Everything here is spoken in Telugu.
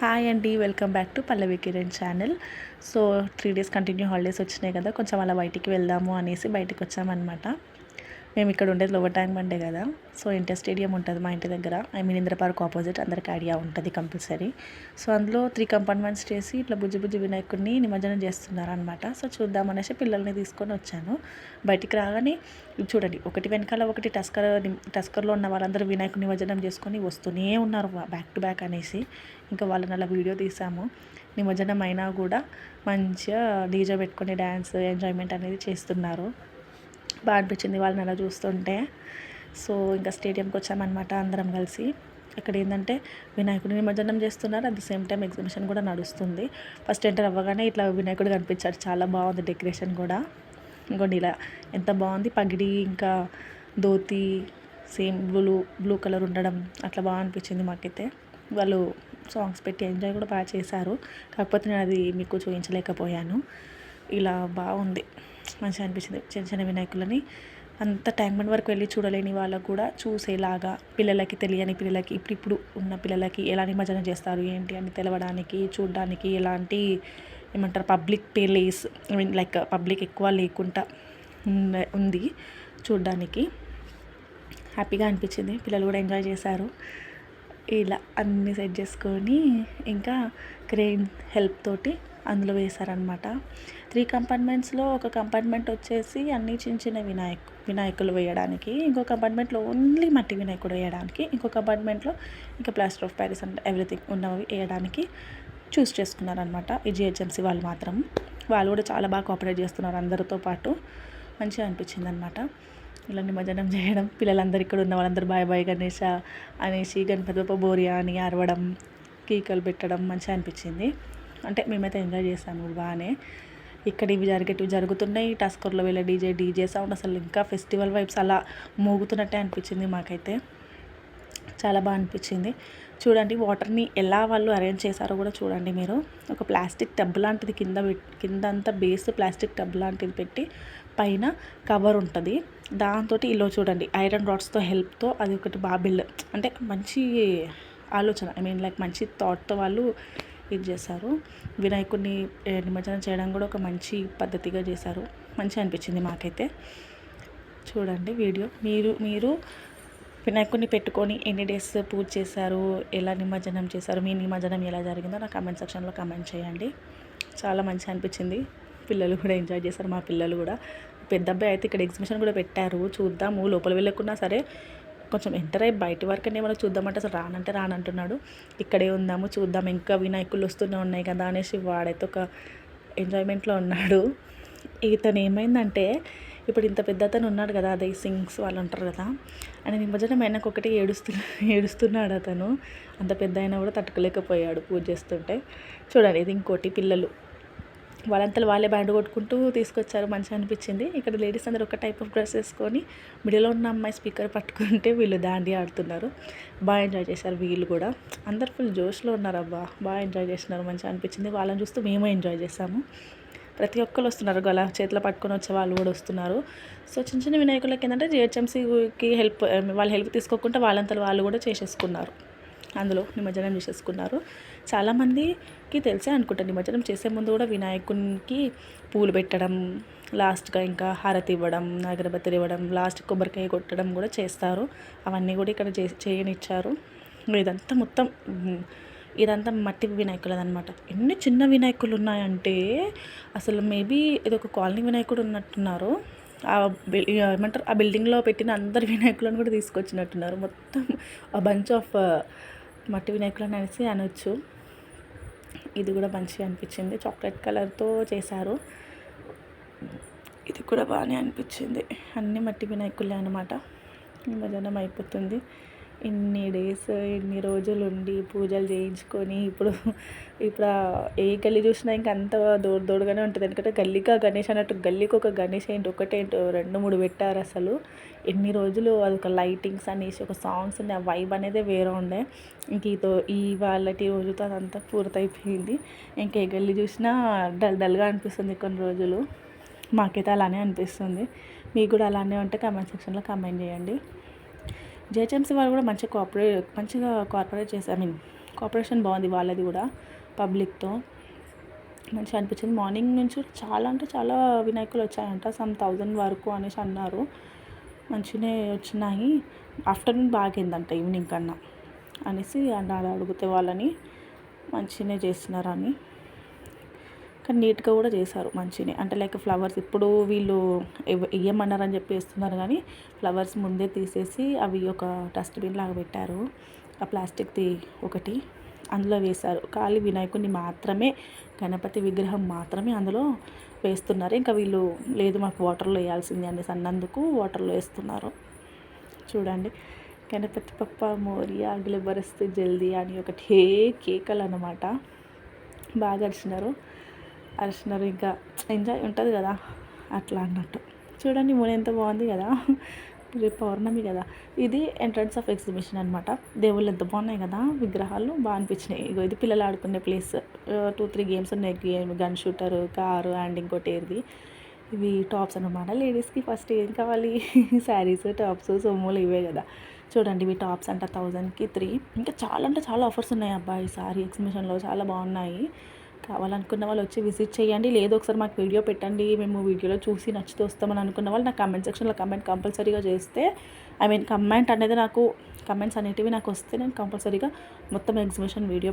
హాయ్ అండి, welcome back to Pallavi Kiran channel. So 3 days continue holidays వచ్చినాయి కదా, కొంచెం అలా బయటికి వెళ్దాము అనేసి బయటికి వచ్చామన్నమాట. మేము ఇక్కడ ఉండేది లోవర్ ట్యాంక్ బండే కదా. సో ఇంటర్ స్టేడియం ఉంటుంది మా ఇంటి దగ్గర, ఇంద్ర పార్క్ ఆపోజిట్, అందరికి ఐడియా ఉంటుంది కంపల్సరీ. సో అందులో 3 కంపార్ట్మెంట్స్ చేసి ఇట్లా బుజ్జి బుజ్జి వినాయకుడిని నిమజ్జనం చేస్తున్నారు అనమాట. సో చూద్దామనేసి పిల్లల్ని తీసుకొని వచ్చాను. బయటికి రాగానే చూడండి, ఒకటి వెనకాల ఒకటి టస్కర్లో ఉన్న వాళ్ళందరూ వినాయకుడి నిమజ్జనం చేసుకొని వస్తూనే ఉన్నారు బ్యాక్ టు బ్యాక్ అనేసి. ఇంకా వాళ్ళని అలా వీడియో తీసాము. నిమజ్జనం అయినా కూడా మంచిగా డీజే పెట్టుకొని డ్యాన్స్ ఎంజాయ్మెంట్ అనేది చేస్తున్నారు. బాగా అనిపించింది వాళ్ళని అలా చూస్తుంటే. సో ఇంకా స్టేడియంకి వచ్చామన్నమాట అందరం కలిసి. ఇక్కడ ఏంటంటే వినాయకుడి నిమజ్జనం చేస్తున్నారు, at the same time exhibition కూడా నడుస్తుంది. ఫస్ట్ ఎంటర్ అవ్వగానే ఇట్లా వినాయకుడు కనిపించాడు, చాలా బాగుంది డెకరేషన్ కూడా. ఇంకోండి ఇలా ఎంత బాగుంది, పగిడి ఇంకా ధోతి సేమ్ బ్లూ కలర్ ఉండడం అట్లా బాగా అనిపించింది మాకైతే. వాళ్ళు సాంగ్స్ పెట్టి ఎంజాయ్ కూడా బాగా చేశారు, కాకపోతే నేను అది మీకు చూపించలేకపోయాను. ఇలా బాగుంది, మంచిగా అనిపించింది. చిన్న చిన్న వినాయకులని అంత ట్యాంక్ బండ్ వరకు వెళ్ళి చూడలేని వాళ్ళకు కూడా చూసేలాగా, పిల్లలకి తెలియని పిల్లలకి, ఇప్పుడు ఉన్న పిల్లలకి ఎలా నిమజ్జనం చేస్తారు ఏంటి అని తెలవడానికి, చూడడానికి ఎలాంటి ఏమంటారు public place, I mean like public ఎక్కువ లేకుండా ఉంది చూడడానికి. హ్యాపీగా అనిపించింది, పిల్లలు కూడా ఎంజాయ్ చేశారు. ఇలా అన్నీ సెట్ చేసుకొని ఇంకా క్రెయిన్ హెల్ప్ తోటి అందులో వేశారనమాట. 3 కంపార్ట్మెంట్స్లో ఒక కంపార్ట్మెంట్ వచ్చేసి అన్ని చిన్న చిన్న వినాయకులు వేయడానికి, ఇంకో కంపార్ట్మెంట్లో ఓన్లీ మట్టి వినాయకుడు వేయడానికి, ఇంకో కంపార్ట్మెంట్లో ఇంకా plaster of Paris and everything ఉన్నవి వేయడానికి చూస్ చేసుకున్నారనమాట. ఈ జిహెచ్ఎంసీ వాళ్ళు మాత్రం, వాళ్ళు కూడా చాలా బాగా కోఆపరేట్ చేస్తున్నారు అందరితో పాటు. మంచిగా అనిపించింది అనమాట ఇలా నిమజ్జనం చేయడం. పిల్లలందరూ ఇక్కడ ఉన్న వాళ్ళందరూ బాయ్ బాయ్ గణేష అనేసి గణపతి బప్ప బోరియా అని అరవడం, కేకలు పెట్టడం మంచిగా అనిపించింది. అంటే మేమైతే ఎంజాయ్ చేసాము బాగానే. ఇక్కడ ఇవి జరుగుతున్నాయి. టస్కర్లో వెళ్ళే డీజే సౌండ్ అసలు ఇంకా ఫెస్టివల్ వైబ్స్ అలా మోగుతున్నట్టే అనిపించింది మాకైతే. చాలా బాగా అనిపించింది. చూడండి వాటర్ని ఎలా వాళ్ళు అరేంజ్ చేశారో కూడా చూడండి మీరు. ఒక ప్లాస్టిక్ టబ్ లాంటిది కింద అంతా బేస్ ప్లాస్టిక్ టబ్ లాంటిది పెట్టి పైన కవర్ ఉంటుంది. దాంతో ఇలా చూడండి ఐరన్ రాడ్స్తో హెల్ప్తో అది ఒకటి బాగా అంటే మంచి ఆలోచన, ఐ మీన్ లైక్ మంచి థాట్తో వాళ్ళు ఇది చేశారు. వినాయకుడిని నిమజ్జనం చేయడం కూడా ఒక మంచి పద్ధతిగా చేశారు. మంచిగా అనిపించింది మాకైతే. చూడండి వీడియో. మీరు వినాయకుడిని పెట్టుకొని ఎన్ని డేస్ పూజ చేశారు, ఎలా నిమజ్జనం చేశారు, మీ నిమజ్జనం ఎలా జరిగిందో నా కామెంట్ సెక్షన్లో కామెంట్ చేయండి. చాలా మంచిగా అనిపించింది. పిల్లలు కూడా ఎంజాయ్ చేశారు, మా పిల్లలు కూడా. పెద్ద అబ్బాయి అయితే ఇక్కడ ఎగ్జిబిషన్ కూడా పెట్టారు, చూద్దాము లోపల వెళ్ళకున్నా సరే కొంచెం ఎంటర్ అయ్యి బయట వరకనే మనం చూద్దామంటే అసలు రానంటే రానంటున్నాడు. ఇక్కడే ఉందాము చూద్దాం, ఇంకా వినాయకులు వస్తూనే ఉన్నాయి కదా అనేసి వాడైతే ఒక ఎంజాయ్మెంట్లో ఉన్నాడు. ఇతను ఏమైందంటే ఇప్పుడు ఇంత పెద్ద అతను ఉన్నాడు కదా, అదే సింగ్స్ వాళ్ళు ఉంటారు కదా, ఆయన నిమజ్జనం అయినాక ఒకటి ఏడుస్తున్నాడు అతను. అంత పెద్ద అయినా కూడా తట్టుకోలేకపోయాడు పూజ చేస్తుంటే. చూడండి ఇది ఇంకోటి, పిల్లలు వాళ్ళంతా వాళ్ళే బ్యాండ్ కొట్టుకుంటూ తీసుకొచ్చారు, మంచిగా అనిపించింది. ఇక్కడ లేడీస్ అందరూ ఒక టైప్ ఆఫ్ డ్రెస్ వేసుకొని మిడిల్లో ఉన్న అమ్మాయి స్పీకర్ పట్టుకుంటే వీళ్ళు దాండి ఆడుతున్నారు. బాగా ఎంజాయ్ చేశారు వీళ్ళు కూడా. అందరు ఫుల్ జోష్లో ఉన్నారు, అబ్బా బాగా ఎంజాయ్ చేస్తున్నారు, మంచిగా అనిపించింది. వాళ్ళని చూస్తూ మేము ఎంజాయ్ చేసాము. ప్రతి ఒక్కరు వస్తున్నారు, గల చేతిలో పట్టుకొని వచ్చే వాళ్ళు కూడా వస్తున్నారు. సో చిన్న చిన్న వినాయకులకి ఏంటంటే జిహెచ్ఎంసీకి వాళ్ళ హెల్ప్ తీసుకోకుండా వాళ్ళంతా వాళ్ళు కూడా చేసేసుకున్నారు, అందులో నిమజ్జనం చేసేసుకున్నారు. చాలామందికి తెలిసే అనుకుంటా, నిమజ్జనం చేసే ముందు కూడా వినాయకునికి పూలు పెట్టడం, లాస్ట్గా ఇంకా హారతి ఇవ్వడం, అగరబత్తులు ఇవ్వడం, లాస్ట్ కొబ్బరికాయ కొట్టడం కూడా చేస్తారు. అవన్నీ కూడా ఇక్కడ చేయనిచ్చారు. ఇదంతా మొత్తం ఇదంతా మట్టి వినాయకులది అనమాట. ఎన్ని చిన్న వినాయకులు ఉన్నాయంటే అసలు మేబీ ఇది ఒక కాలనీ వినాయకుడు ఉన్నట్టున్నారు. ఏమంటారు ఆ బిల్డింగ్లో పెట్టిన అందరి వినాయకులను కూడా తీసుకొచ్చినట్టున్నారు. మొత్తం ఆ బంచ్ ఆఫ్ మట్టి వినాయకులను అనేసి అనొచ్చు. ఇది కూడా మంచిగా అనిపించింది, చాక్లెట్ కలర్తో చేశారు. ఇది కూడా బాగానే అనిపించింది. అన్ని మట్టి వినాయకులే అనమాట. నిమజ్జనం అయిపోతుంది. ఇన్ని డేస్ ఇన్ని రోజులు ఉండి పూజలు చేయించుకొని ఇప్పుడు ఏ గల్లీ చూసినా ఇంకా అంత దూడుగానే ఉంటుంది. ఎందుకంటే గల్లీకి గణేష్ అన్నట్టు, గల్లీకి ఒక గణేష్ ఏంటి ఒకటేంటో 2-3 పెట్టారు అసలు. ఎన్ని రోజులు అదొక లైటింగ్స్ అనేసి ఒక సాంగ్స్ అని, ఆ వైబ్ అనేది వేరే ఉండే. ఇంక వాళ్ళటి రోజుతో అదంతా పూర్తయిపోయింది. ఇంకా ఏ గల్లీ చూసినా డల్గా అనిపిస్తుంది కొన్ని రోజులు. మాకైతే అలానే అనిపిస్తుంది. మీకు కూడా అలానే ఉంటే కామెంట్ సెక్షన్లో కామెంట్ చేయండి. జిహెచ్ఎంసీ వాళ్ళు కూడా మంచిగా కోఆపరేట్ చేశారు, కోఆపరేషన్ బాగుంది వాళ్ళది కూడా పబ్లిక్తో. మంచిగా అనిపించింది. మార్నింగ్ నుంచి చాలా అంటే చాలా వినాయకులు వచ్చాయంట, సమ్ 1000 వరకు అనేసి అన్నారు. మంచిగానే వచ్చినాయి. ఆఫ్టర్నూన్ బాగైందంట, ఈవినింగ్ కన్నా అనేసి అన్నారు. అడిగితే వాళ్ళని మంచిగానే చేస్తున్నారని, కానీ నీట్గా కూడా చేశారు మంచిగానే. అంటే లైక్ ఫ్లవర్స్ ఇప్పుడు వీళ్ళు ఇయ్యమన్నారని చెప్పి వేస్తున్నారు, కానీ ఫ్లవర్స్ ముందే తీసేసి అవి ఒక డస్ట్బిన్ లాగా పెట్టారు. ఆ ప్లాస్టిక్ది ఒకటి అందులో వేశారు. ఖాళీ వినాయకుడిని మాత్రమే, గణపతి విగ్రహం మాత్రమే అందులో వేస్తున్నారు. ఇంకా వీళ్ళు లేదు మాకు వాటర్లో వేయాల్సింది అనేసి అన్నందుకు వాటర్లో వేస్తున్నారు. చూడండి, గణపతి పప్ప మోరియా అగిల బరస్తు జల్దీ అని ఒకటే కేకలు అన్నమాట. బాగా అరిచినారు. ఇంకా ఎంజాయ్ ఉంటుంది కదా అట్లా అన్నట్టు. చూడండి మూల ఎంత బాగుంది కదా, రేపు పౌర్ణమి కదా. ఇది ఎంట్రన్స్ ఆఫ్ ఎగ్జిబిషన్ అనమాట. దేవుళ్ళు ఎంత బాగున్నాయి కదా, విగ్రహాలు బాగా అనిపించినాయి. ఇగో ఇది పిల్లలు ఆడుకునే ప్లేస్. 2-3 గేమ్స్ ఉన్నాయి. గన్ షూటర్, కారు అండ్ ఇంకోటి ఏది, ఇవి టాప్స్ అనమాట. లేడీస్కి ఫస్ట్ ఏం కావాలి, శారీస్, టాప్స్, సొమ్ములు ఇవే కదా. చూడండి ఇవి టాప్స్ అంట 1000కి 3. ఇంకా చాలా అంటే చాలా ఆఫర్స్ ఉన్నాయి అబ్బాయి ఈసారి ఎగ్జిబిషన్లో, చాలా బాగున్నాయి. కావాలనుకున్న వాళ్ళు వచ్చి విజిట్ చేయండి. లేదు ఒకసారి మాకు వీడియో పెట్టండి, మేము వీడియోలో చూసి నచ్చితే వస్తామని అనుకున్న వాళ్ళు నాకు కామెంట్ సెక్షన్లో కమెంట్ కంపల్సరీగా చేస్తే, కమెంట్స్ అనేటివి నాకు వస్తే నేను కంపల్సరీగా మొత్తం ఎగ్జిబిషన్ వీడియో